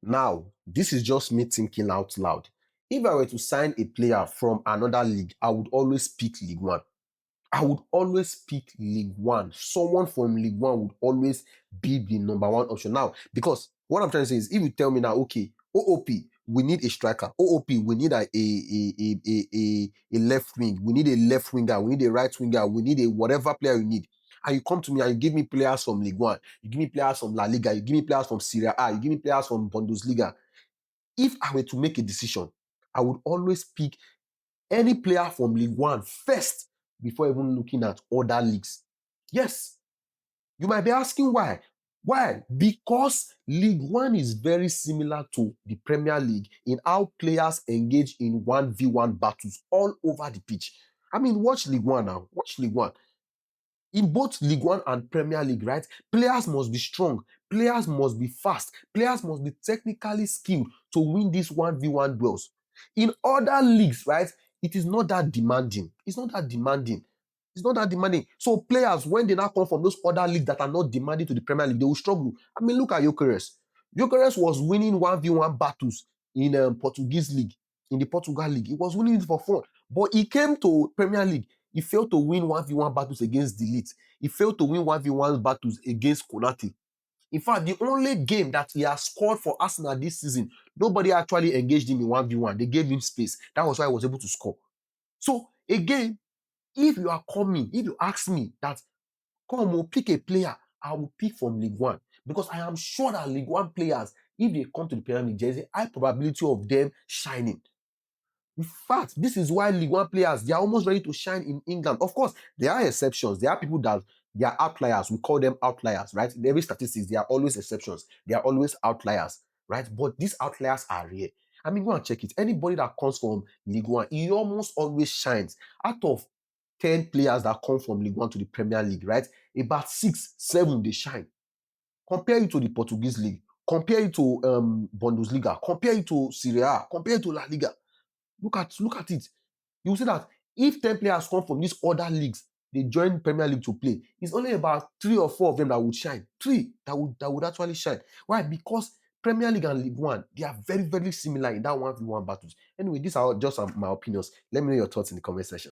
Now, this is just me thinking out loud. If I were to sign a player from another league, I would always pick League One. I would always pick League One. Someone from League One would always be the number one option. Now, because what I'm trying to say is, if you tell me now, okay, OOP, we need a striker. OOP, we need a left wing. We need a left winger. We need a right winger. We need a whatever player you need. And you come to me and you give me players from League One. You give me players from La Liga. You give me players from Serie A. You give me players from Bundesliga. If I were to make a decision, I would always pick any player from League One first before even looking at other leagues. Yes, you might be asking why. Why? Because League One is very similar to the Premier League in how players engage in 1v1 battles all over the pitch. I mean, watch League One now. Watch League One. In both League One and Premier League, right? Players must be strong. Players must be fast. Players must be technically skilled to win these 1v1 duels. In other leagues, right? It is not that demanding. It's not that demanding. It's not that demanding. So players, when they now come from those other leagues that are not demanding to the Premier League, they will struggle. I mean, look at Gyökeres. Gyökeres was winning 1v1 battles in Portuguese league, in the Portugal league. He was winning it for fun. But he came to Premier League. He failed to win 1v1 battles against Delete. He failed to win 1v1 battles against Konate. In fact, the only game that he has scored for Arsenal this season, nobody actually engaged him in 1v1. They gave him space. That was why he was able to score. So, again, if you are coming, if you ask me that, come, we'll pick a player, I will pick from League One. Because I am sure that League One players, if they come to the Premier League, there is a high probability of them shining. In fact, this is why League One players, they are almost ready to shine in England. Of course, there are exceptions. There are people that they are outliers. We call them outliers, right? In every statistics, there are always exceptions. They are always outliers, right? But these outliers are rare. I mean, go and check it. Anybody that comes from League One, he almost always shines. Out of 10 players that come from League One to the Premier League, right? About 6, 7, they shine. Compare it to the Portuguese league. Compare it to Bundesliga. Compare it to Serie A. Compare it to La Liga. Look at it. You will see that if 10 players come from these other leagues, they join Premier League to play. It's only about 3 or 4 of them that would shine. 3 that would actually shine. Why? Because Premier League and League One, they are very, very similar in that 1v1 battles. Anyway, these are just my opinions. Let me know your thoughts in the comment section.